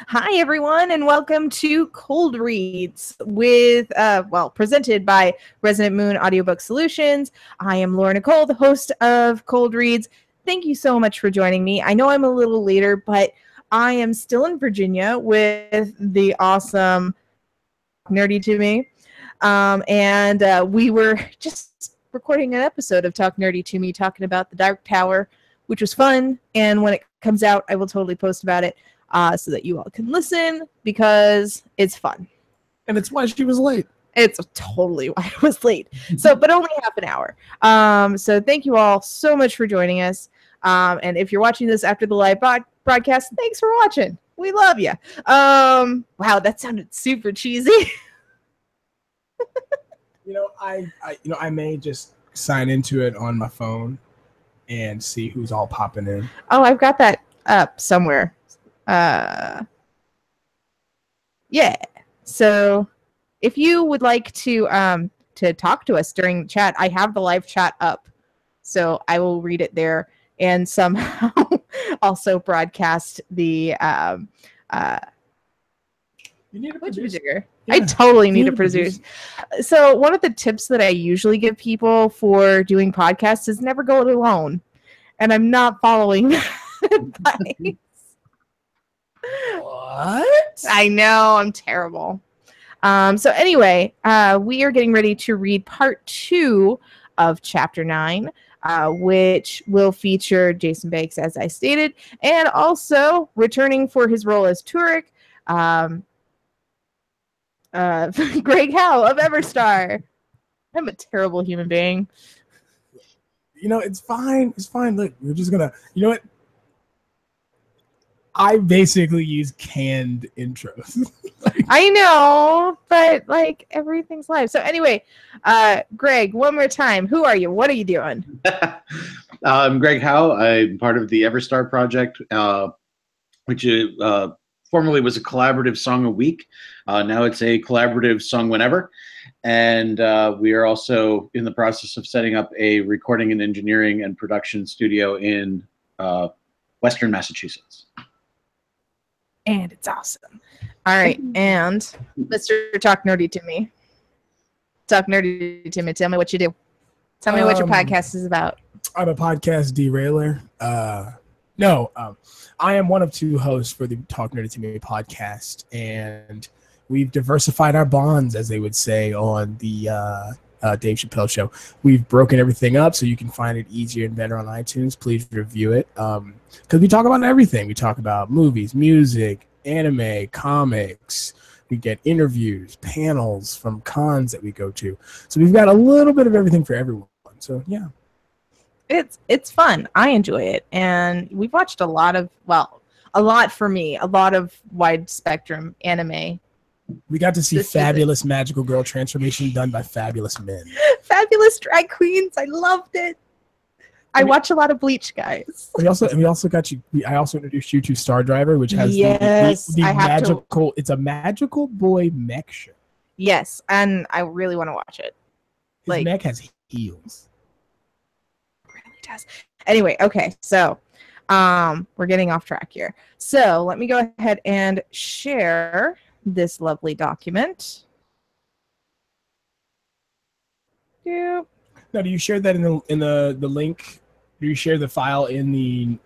Hi, everyone, and welcome to Cold Reads with, presented by Resonant Moon Audiobook Solutions. I am Laura Nicole, the host of Cold Reads. Thank you so much for joining me. I know I'm a little later, but I am still in Virginia with the awesome Nerdy to Me. We were just recording an episode of Talk Nerdy to Me talking about the Dark Tower, which was fun. And when it comes out, I will totally post about it. So that you all can listen because it's fun. And it's why she was late. It's totally why I was late. But only half an hour. So thank you all so much for joining us. And if you're watching this after the live broadcast, thanks for watching. We love you. Wow, that sounded super cheesy. I may just sign into it on my phone and see who's all popping in. Oh, I've got that up somewhere. Yeah. So if you would like to talk to us during the chat, I have the live chat up, so I will read it there and somehow also broadcast the You need a producer. I totally need a producer. So one of the tips that I usually give people for doing podcasts is never go it alone, and I'm not following that advice. What? I know, I'm terrible. So anyway, we are getting ready to read part 2 of chapter 9, which will feature Jason Banks, as I stated, and also returning for his role as Turek, Greg Howe of Everstar. I'm a terrible human being. It's fine. It's fine. Look, we're just gonna. You know what? I basically use canned intros. I know, but everything's live. So anyway, Greg, one more time. Who are you? What are you doing? I'm Greg Howe. I'm part of the Everstar project, which formerly was a collaborative song a week. Now it's a collaborative song whenever. And we are also in the process of setting up a recording and engineering and production studio in Western Massachusetts. And it's awesome. All right. And Mr. Talk Nerdy to Me. Talk Nerdy to Me. Tell me what you do. Tell me what your podcast is about. I'm a podcast derailer. I am one of 2 hosts for the Talk Nerdy to Me podcast. And we've diversified our bonds, as they would say, on the Dave Chappelle show. We've broken everything up so you can find it easier and better on iTunes. Please review it. Because we talk about everything. We talk about movies, music, anime, comics. We get interviews, panels from cons that we go to. So we've got a little bit of everything for everyone. So yeah. It's fun. I enjoy it. And we've watched a lot of wide spectrum anime. We got to see fabulous magical girl transformation done by fabulous men. Fabulous drag queens. I loved it. I watch a lot of Bleach, guys. I also introduced you to Star Driver, which has the magical. It's a magical boy mech show. Yes, and I really want to watch it. His mech has heels. It really does. Anyway, okay, so we're getting off track here. So let me go ahead and share this lovely document. Now, do you share that in the link? Do you share the file in the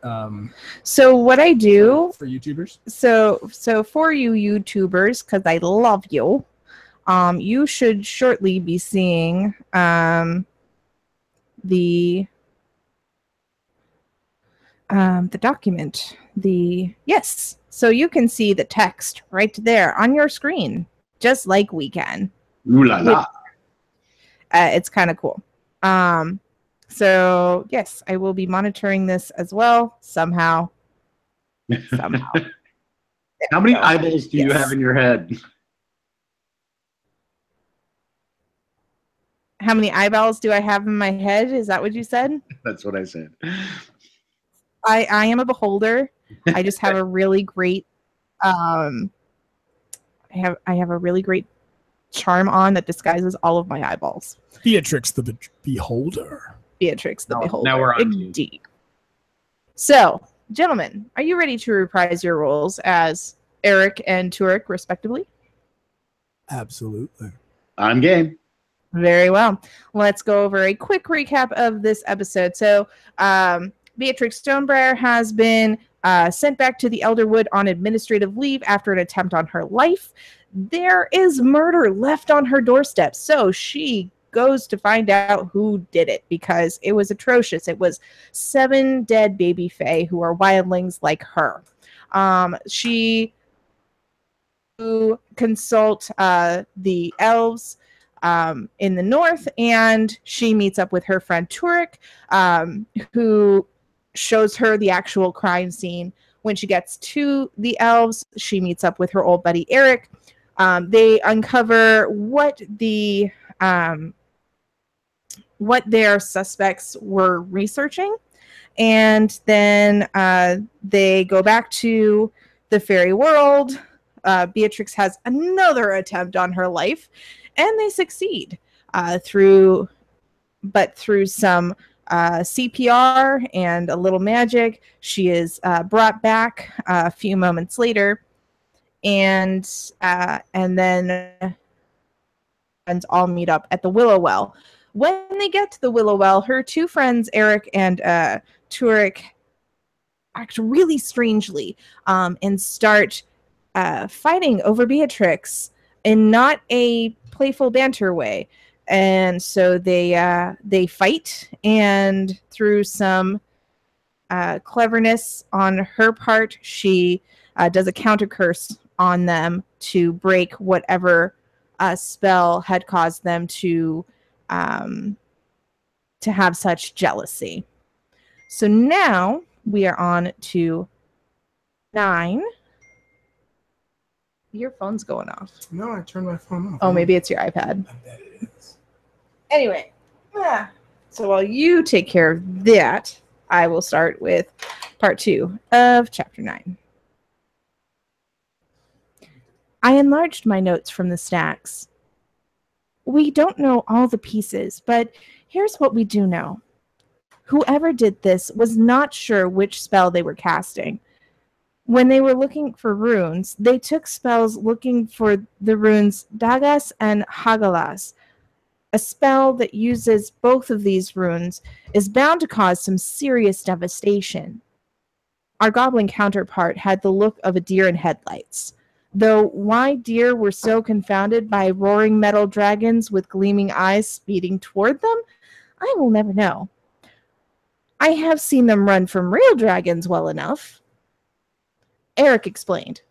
So what I do for YouTubers? So for you YouTubers, because I love you, you should shortly be seeing the document. Yes. So you can see the text right there on your screen, just like we can. Ooh la la. It's kind of cool. So yes, I will be monitoring this as well somehow. How many eyeballs do you have in your head? How many eyeballs do I have in my head? Is that what you said? That's what I said. I am a beholder. I just have a really great I have a really great charm on that disguises all of my eyeballs. Beatrix the Beholder. Beatrix the Beholder. Now we're on. Indeed. So, gentlemen, are you ready to reprise your roles as Eric and Turek, respectively? Absolutely. I'm game. Very well. Let's go over a quick recap of this episode. So, Beatrix Stonebriar has been sent back to the Elderwood on administrative leave after an attempt on her life. There is murder left on her doorstep, so she goes to find out who did it because it was atrocious. It was 7 dead baby fae who are wildlings like her. She consult the elves in the north, and she meets up with her friend Turek, who shows her the actual crime scene. When she gets to the elves, she meets up with her old buddy Eric. They uncover what their suspects were researching, and then they go back to the fairy world. Beatrix has another attempt on her life, and they succeed through some CPR and a little magic. She is brought back a few moments later, and then friends all meet up at the Willow Well. When they get to the Willow Well, her 2 friends, Eric and Turek, act really strangely and start fighting over Beatrix in not a playful banter way. And so they fight, and through some cleverness on her part, she does a counter curse on them to break whatever spell had caused them to have such jealousy. So now we are on to 9. Your phone's going off. No, I turned my phone off. Oh, maybe it's your iPad. I bet it is. Anyway, so while you take care of that, I will start with part 2 of chapter 9. I enlarged my notes from the stacks. We don't know all the pieces, but here's what we do know. Whoever did this was not sure which spell they were casting. When they were looking for runes, they took spells looking for the runes Dagas and Hagalas. A spell that uses both of these runes is bound to cause some serious devastation. Our goblin counterpart had the look of a deer in headlights, though why deer were so confounded by roaring metal dragons with gleaming eyes speeding toward them, I will never know. I have seen them run from real dragons well enough. Eric explained.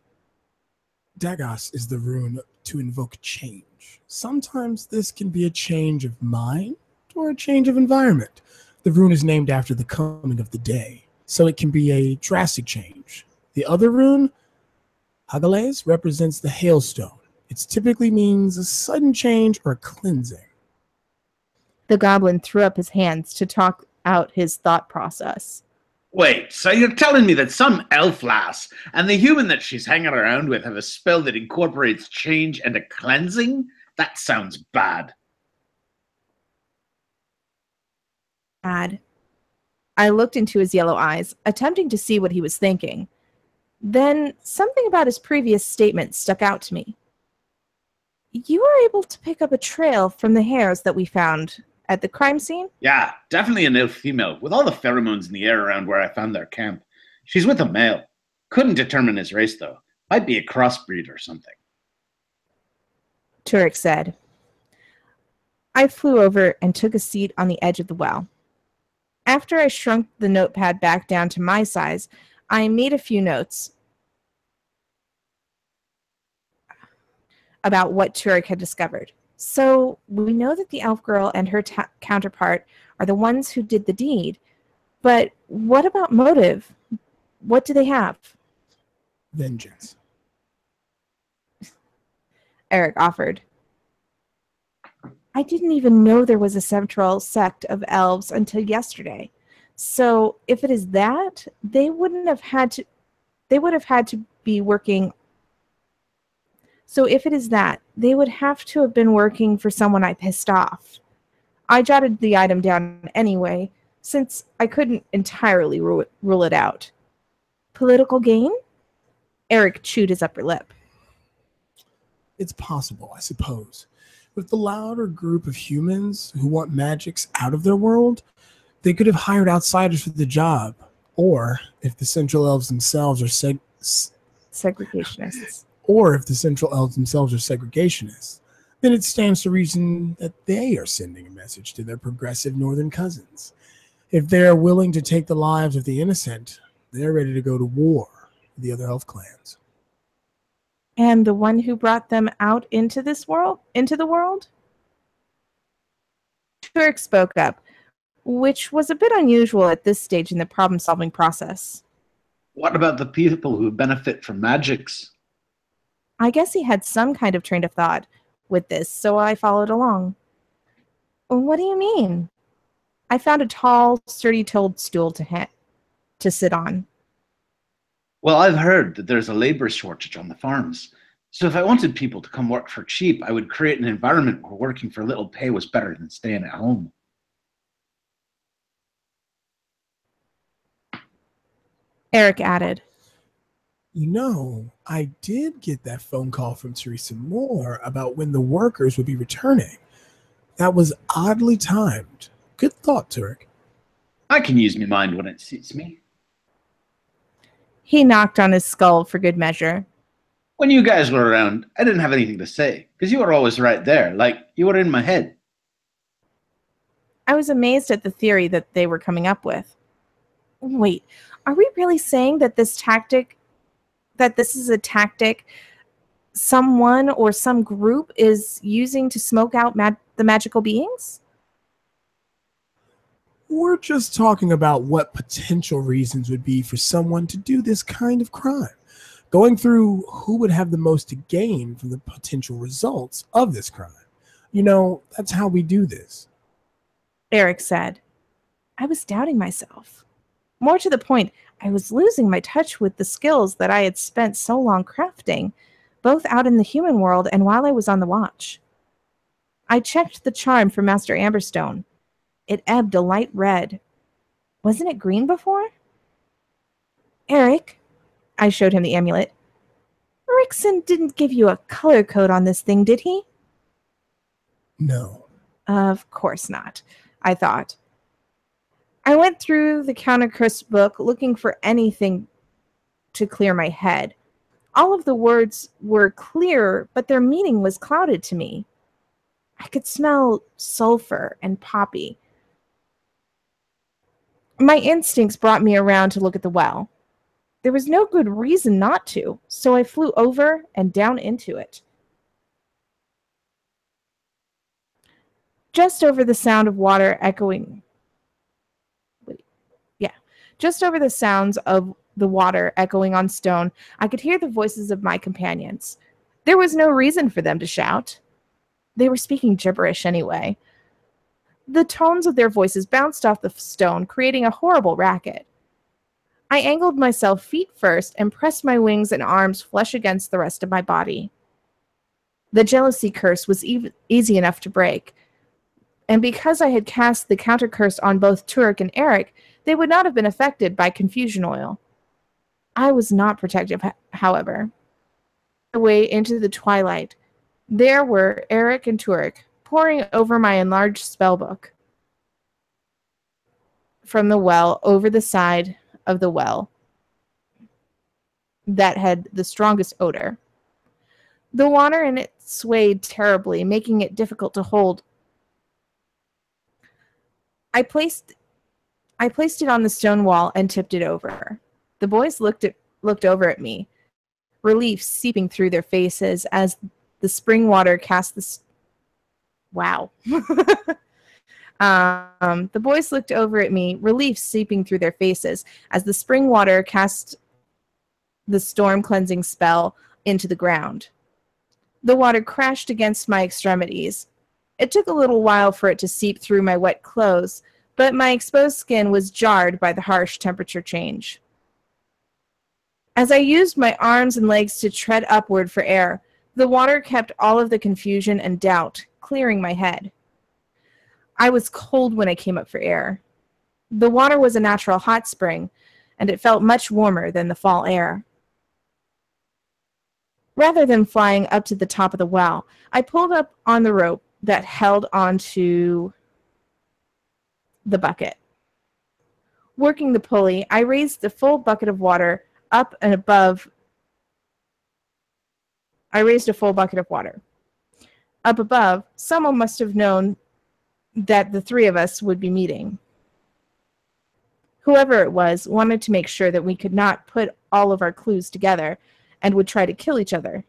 Dagas is the rune to invoke change. Sometimes this can be a change of mind or a change of environment. The rune is named after the coming of the day, so it can be a drastic change. The other rune, Hagales, represents the hailstone. It typically means a sudden change or a cleansing. The goblin threw up his hands to talk out his thought process. Wait, so you're telling me that some elf lass and the human that she's hanging around with have a spell that incorporates change and a cleansing? That sounds bad. Bad. I looked into his yellow eyes, attempting to see what he was thinking. Then something about his previous statement stuck out to me. You were able to pick up a trail from the hairs that we found at the crime scene? Yeah, definitely an elf female, with all the pheromones in the air around where I found their camp. She's with a male. Couldn't determine his race, though. Might be a crossbreed or something. Turek said. I flew over and took a seat on the edge of the well. After I shrunk the notepad back down to my size, I made a few notes about what Turek had discovered. So we know that the elf girl and her counterpart are the ones who did the deed. But what about motive? What do they have? Vengeance. Eric offered. I didn't even know there was a central sect of elves until yesterday. So if it is that, they would have had to be working. So if it is that, they would have to have been working for someone I pissed off. I jotted the item down anyway, since I couldn't entirely rule it out. Political gain? Eric chewed his upper lip. It's possible, I suppose. With the louder group of humans who want magics out of their world, they could have hired outsiders for the job. Or if the Central Elves themselves are segregationists. Or if the Central Elves themselves are segregationists, then it stands to reason that they are sending a message to their progressive northern cousins. If they're willing to take the lives of the innocent, they're ready to go to war with the other elf clans. And the one who brought them out into the world? Turk spoke up, which was a bit unusual at this stage in the problem-solving process. What about the people who benefit from magics? I guess he had some kind of train of thought with this, so I followed along. What do you mean? I found a tall, sturdy toadstool to sit on. Well, I've heard that there's a labor shortage on the farms. So if I wanted people to come work for cheap, I would create an environment where working for little pay was better than staying at home. Eric added. You know, I did get that phone call from Teresa Moore about when the workers would be returning. That was oddly timed. Good thought, Turk. I can use my mind when it suits me. He knocked on his skull for good measure. When you guys were around, I didn't have anything to say, because you were always right there, like you were in my head. I was amazed at the theory that they were coming up with. Wait, are we really saying that this is a tactic someone or some group is using to smoke out the magical beings? We're just talking about what potential reasons would be for someone to do this kind of crime. Going through who would have the most to gain from the potential results of this crime. You know, that's how we do this. Eric said. I was doubting myself. More to the point, I was losing my touch with the skills that I had spent so long crafting, both out in the human world and while I was on the watch. I checked the charm for Master Amberstone. It ebbed a light red. Wasn't it green before? Eric, I showed him the amulet. Rickson didn't give you a color code on this thing, did he? No. Of course not, I thought. I went through the countercurse book looking for anything to clear my head. All of the words were clear, but their meaning was clouded to me. I could smell sulfur and poppy. My instincts brought me around to look at the well. There was no good reason not to, so I flew over and down into it. Just over the sound of water echoing. Just over the sounds of the water echoing on stone, I could hear the voices of my companions. There was no reason for them to shout. They were speaking gibberish anyway. The tones of their voices bounced off the stone, creating a horrible racket. I angled myself feet first and pressed my wings and arms flush against the rest of my body. The jealousy curse was easy enough to break, and because I had cast the counter curse on both Turk and Eric, they would not have been affected by confusion oil. I was not protective, however. Away into the twilight, there were Eric and Turk poring over my enlarged spellbook from the well over the side of the well that had the strongest odor. The water in it swayed terribly, making it difficult to hold. I placed it on the stone wall and tipped it over. The boys looked over at me, relief seeping through their faces as the spring water cast the... Wow. The boys looked over at me, relief seeping through their faces as the spring water cast the storm cleansing spell into the ground. The water crashed against my extremities. It took a little while for it to seep through my wet clothes, but my exposed skin was jarred by the harsh temperature change. As I used my arms and legs to tread upward for air, the water kept all of the confusion and doubt, clearing my head. I was cold when I came up for air. The water was a natural hot spring, and it felt much warmer than the fall air. Rather than flying up to the top of the well, I pulled up on the rope that held onto the bucket. Working the pulley, I raised the full bucket of water up and above. I raised a full bucket of water. Up above, someone must have known that the three of us would be meeting. Whoever it was wanted to make sure that we could not put all of our clues together and would try to kill each other.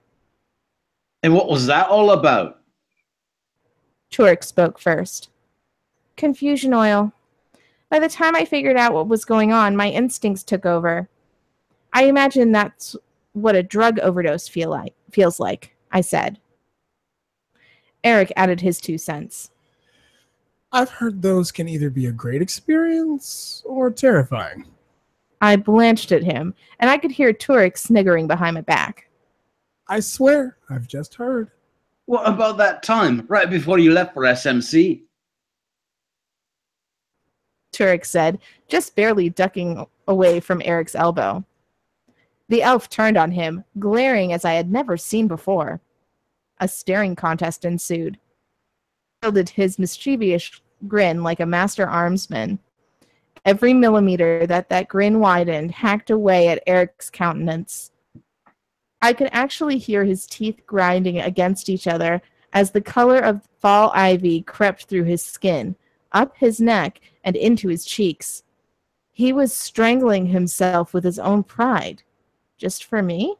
And what was that all about? Turek spoke first. Confusion oil. By the time I figured out what was going on, my instincts took over. I imagine that's what a drug overdose feels like, I said. Eric added his 2 cents. I've heard those can either be a great experience or terrifying. I blanched at him, and I could hear Turek sniggering behind my back. I swear, I've just heard. What about that time, right before you left for SMC? Turek said, just barely ducking away from Eric's elbow. The elf turned on him, glaring as I had never seen before. A staring contest ensued. He wielded his mischievous grin like a master armsman. Every millimeter that grin widened hacked away at Eric's countenance. I could actually hear his teeth grinding against each other as the color of fall ivy crept through his skin, up his neck, and into his cheeks. He was strangling himself with his own pride. Just for me?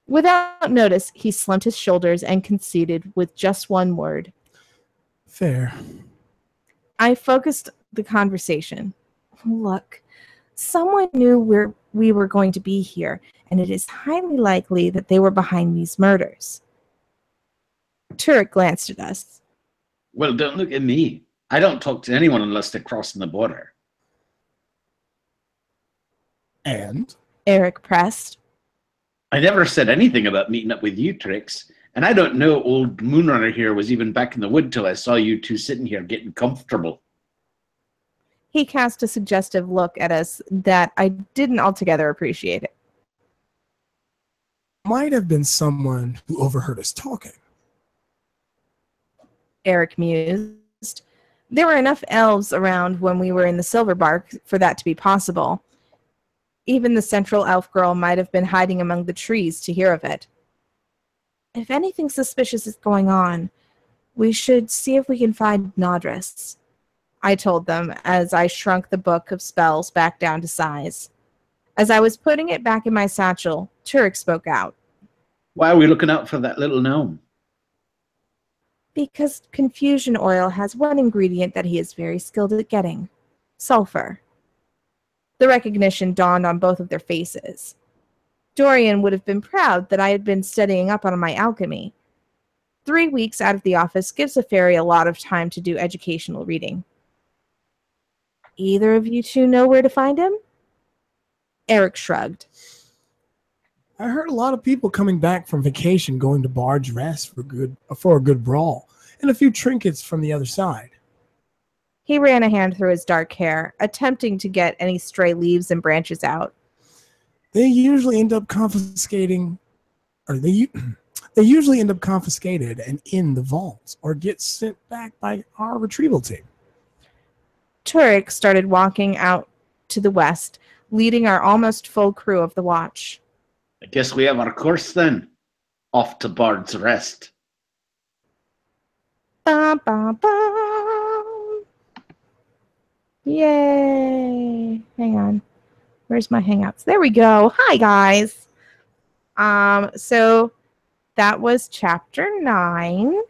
Without notice, he slumped his shoulders and conceded with just one word. Fair. I focused the conversation. Look, someone knew we were going to be here, and it is highly likely that they were behind these murders. Turek glanced at us. Well, don't look at me. I don't talk to anyone unless they're crossing the border. And? Eric pressed. I never said anything about meeting up with you, Trix. And I don't know old Moonrunner here was even back in the wood till I saw you two sitting here getting comfortable. He cast a suggestive look at us that I didn't altogether appreciate it. Might have been someone who overheard us talking. Eric mused. There were enough elves around when we were in the Silverbark for that to be possible. Even the central elf girl might have been hiding among the trees to hear of it. If anything suspicious is going on, we should see if we can find Nodris, I told them as I shrunk the book of spells back down to size. As I was putting it back in my satchel, Turek spoke out. Why are we looking out for that little gnome? Because confusion oil has one ingredient that he is very skilled at getting. Sulfur. The recognition dawned on both of their faces. Dorian would have been proud that I had been studying up on my alchemy. 3 weeks out of the office gives a fairy a lot of time to do educational reading. Either of you two know where to find him? Eric shrugged. I heard a lot of people coming back from vacation going to Barge Rest for a good brawl, and a few trinkets from the other side. He ran a hand through his dark hair, attempting to get any stray leaves and branches out. They usually end up confiscating, or they usually end up confiscated and in the vaults, or get sent back by our retrieval team. Turek started walking out to the west, leading our almost full crew of the watch. I guess we have our course then. Off to Bard's Rest. Bum, bum, bum. Yay. Hang on. Where's my Hangouts? There we go. Hi, guys. So that was chapter 9.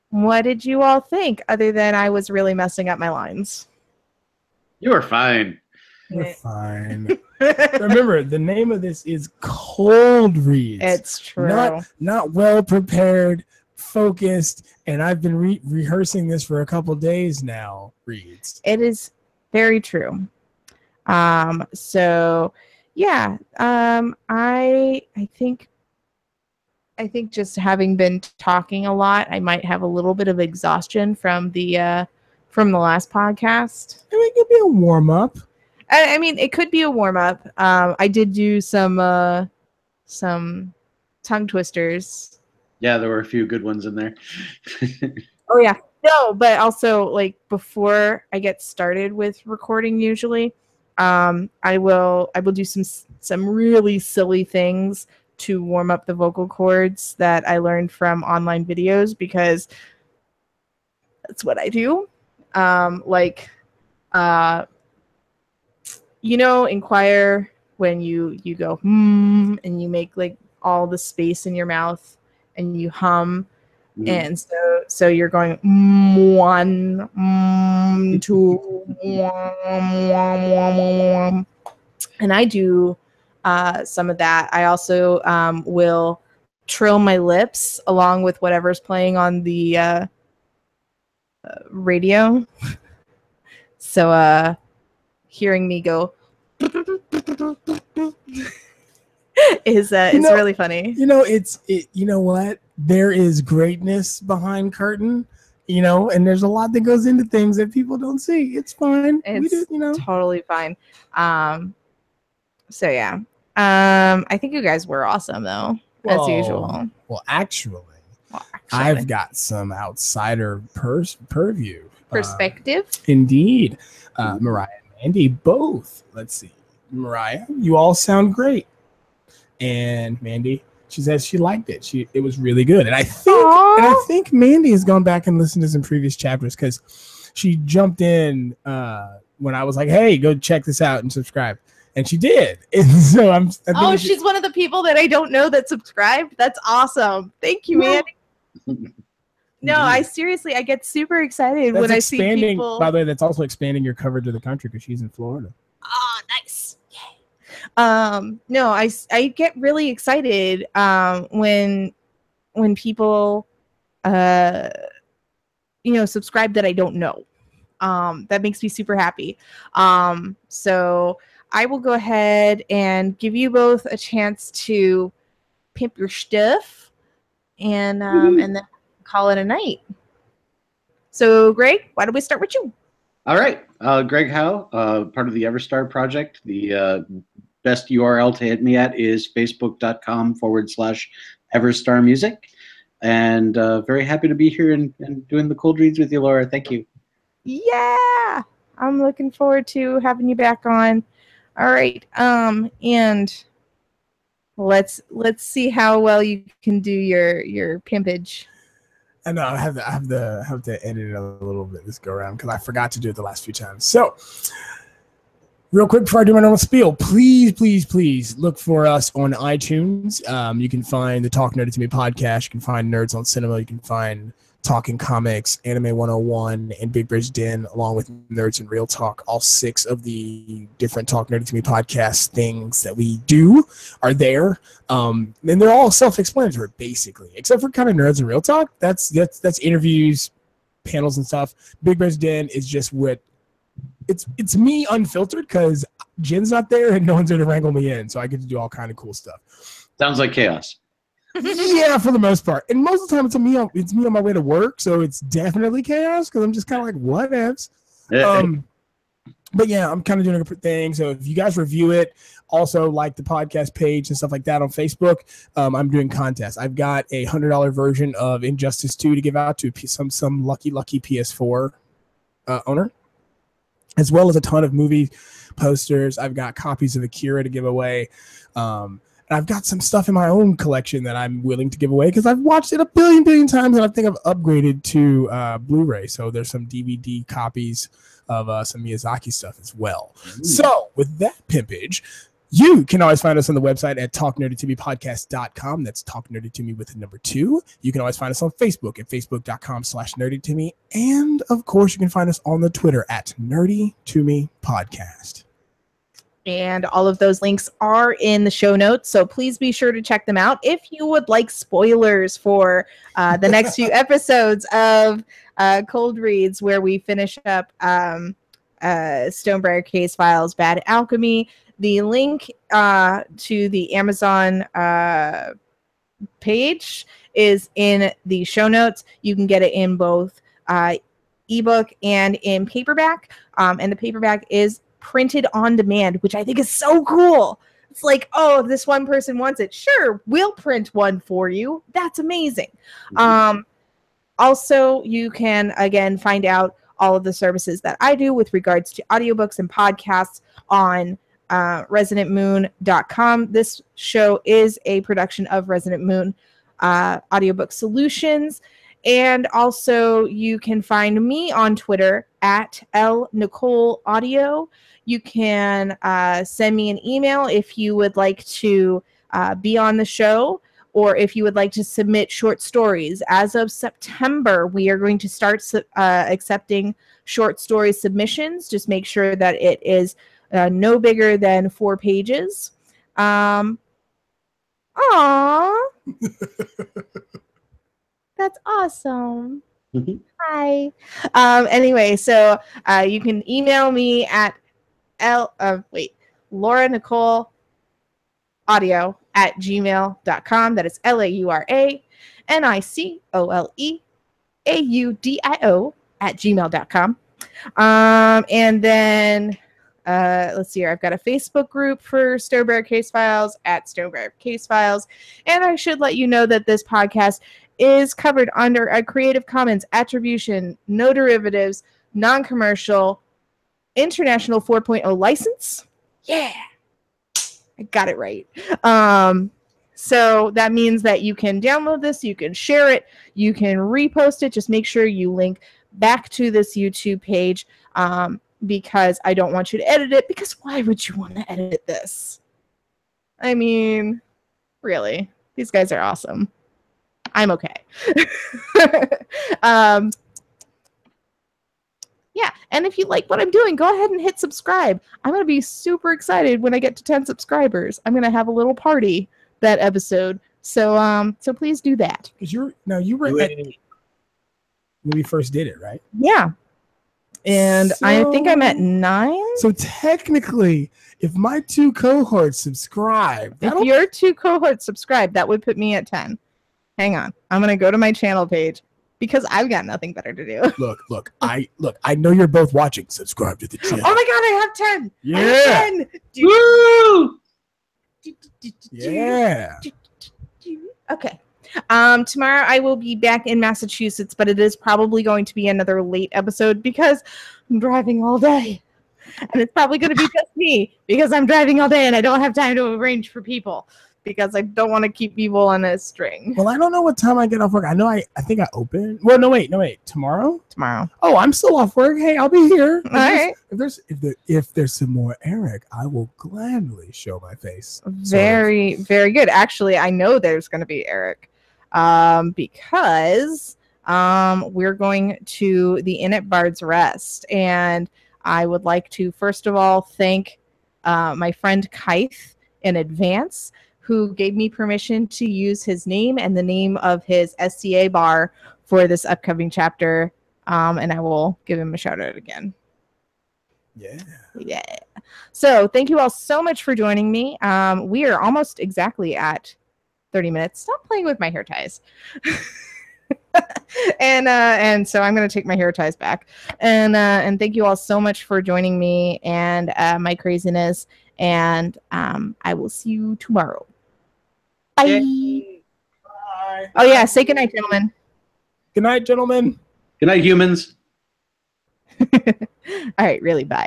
What did you all think, other than I was really messing up my lines? You were fine. You're fine. Remember, the name of this is Cold Reads. It's true. Not well prepared, focused, and I've been rehearsing this for a couple days now. Reads. It is very true. So yeah, I think just having been talking a lot, I might have a little bit of exhaustion from the last podcast. I mean, it could be a warm up. I mean, it could be a warm up. I did do some tongue twisters. Yeah, there were a few good ones in there. Oh yeah. No, but also like before I get started with recording usually, I will do some really silly things to warm up the vocal cords that I learned from online videos because that's what I do. In choir when you go and you make like all the space in your mouth and you hum. Mhm. And so you're going one, two, and I do some of that. I also will trill my lips along with whatever's playing on the radio. So hearing me go is really funny. You know what? There is greatness behind curtain, and there's a lot that goes into things that people don't see. It's fine. It's totally fine. So yeah. I think you guys were awesome though, as usual. Well, actually, I've got some outsider purview. Perspective. Indeed. Mariah and Mandy both. Let's see. Mariah, you all sound great. And Mandy, she says she liked it. It was really good. And I think Mandy has gone back and listened to some previous chapters because she jumped in when I was like, hey, go check this out and subscribe. And she did. And so she's one of the people that I don't know that subscribed. That's awesome. Thank you, Mandy. No, I get super excited when I see people. By the way, that's also expanding your coverage of the country because she's in Florida. Oh, nice. Yay. No, I get really excited when people subscribe that I don't know. That makes me super happy. So I will go ahead and give you both a chance to pimp your stuff and then call it a night. So, Greg, why don't we start with you? All right. Greg Howe, part of the Everstar project. The best URL to hit me at is facebook.com/Everstar Music. And very happy to be here and doing the cold reads with you, Laura. Thank you. Yeah. I'm looking forward to having you back on. All right. And let's see how well you can do your pimpage. I know I have to edit it a little bit this go around because I forgot to do it the last few times. So, real quick before I do my normal spiel, please look for us on iTunes. You can find the Talk Nerdy to Me podcast. You can find Nerds on Cinema. You can find Talking Comics, Anime 101, and Big Bridge Den, along with Nerds and Real Talk. All 6 of the different Talk Nerdy to Me podcast things that we do are there. And they're all self-explanatory, basically, except for kind of Nerds and Real Talk. That's interviews, panels, and stuff. Big Bridge Den is just it's me unfiltered because Jen's not there and no one's there to wrangle me in, so I get to do all kind of cool stuff. Sounds like chaos. Yeah, for the most part. And most of the time it's me on my way to work, so it's definitely chaos because I'm just kind of like, what ifs? But yeah, I'm kind of doing a thing. So if you guys review it, also like the podcast page and stuff like that on Facebook, I'm doing contests. I've got a $100 version of Injustice 2 to give out to some lucky PS4 owner, as well as a ton of movie posters. I've got copies of Akira to give away. And I've got some stuff in my own collection that I'm willing to give away because I've watched it a billion times, and I think I've upgraded to Blu-ray. So there's some DVD copies of some Miyazaki stuff as well. Ooh. So with that pimpage, you can always find us on the website at talknerdytomepodcast.com. That's Talk Nerdy to Me with the number 2. You can always find us on Facebook at facebook.com/nerdytome. And of course, you can find us on the Twitter at Nerdy to Me Podcast. And all of those links are in the show notes, so please be sure to check them out. If you would like spoilers for the next few episodes of Cold Reads, where we finish up Stonebriar Casefiles, Bad Alchemy, the link to the Amazon page is in the show notes. You can get it in both ebook and in paperback, and the paperback is printed on demand, which I think is so cool. it's like, oh, this one person wants it. Sure, we'll print one for you. That's amazing. Also, you can, again, find out all of the services that I do with regards to audiobooks and podcasts on resonantmoon.com. This show is a production of Resonant Moon Audiobook Solutions. And also, you can find me on Twitter at @LNicoleAudio. You can send me an email if you would like to be on the show, or if you would like to submit short stories. As of September, we are going to start accepting short story submissions. Just make sure that it is no bigger than 4 pages. Aww. That's awesome. Hi. Anyway, so you can email me at Laura Nicole Audio @gmail.com. That is LauraNicoleAudio @gmail.com. And then let's see here. I've got a Facebook group for Stonebriar Casefiles @Stonebriar Casefiles. And I should let you know that this podcast is covered under a Creative Commons Attribution, No Derivatives, Non-Commercial, International 4.0 license. Yeah, I got it right. So that means that you can download this, you can share it, you can repost it. Just make sure you link back to this YouTube page, because I don't want you to edit it, because why would you want to edit this? I mean, really, these guys are awesome. I'm okay. Yeah, and if you like what I'm doing, go ahead and hit subscribe. I'm going to be super excited when I get to 10 subscribers. I'm going to have a little party that episode. So please do that. Because you were at when we first did it, right? Yeah. And so, I think I'm at 9. So technically, if my 2 cohorts subscribe, if your 2 cohorts subscribe, that would put me at 10. Hang on. I'm going to go to my channel page because I've got nothing better to do. Look, I know you're both watching. Subscribe to the channel. Oh my God, I have 10. Yeah. I have 10. Woo! Yeah. Okay. Tomorrow I will be back in Massachusetts, but it is probably going to be another late episode because I'm driving all day. And it's probably going to be just me because I'm driving all day and I don't have time to arrange for people, because I don't want to keep people on a string. Well, I don't know what time I get off work. I know I think I open. Well, no, wait. Tomorrow? Tomorrow. Oh, I'm still off work. Hey, I'll be here. All right. If there's some more Eric, I will gladly show my face. Very, very good. Actually, I know there's going to be Eric, because we're going to the Inn at Bard's Rest, and I would like to first of all thank my friend Kaith in advance, who gave me permission to use his name and the name of his SCA bar for this upcoming chapter. And I will give him a shout out again. Yeah. So thank you all so much for joining me. We are almost exactly at 30 minutes. Stop playing with my hair ties. And so I'm going to take my hair ties back. And thank you all so much for joining me and my craziness. And I will see you tomorrow. Bye. Bye. Oh, yeah. Say goodnight, gentlemen. Good night, gentlemen. Good night, humans. All right. Really, bye.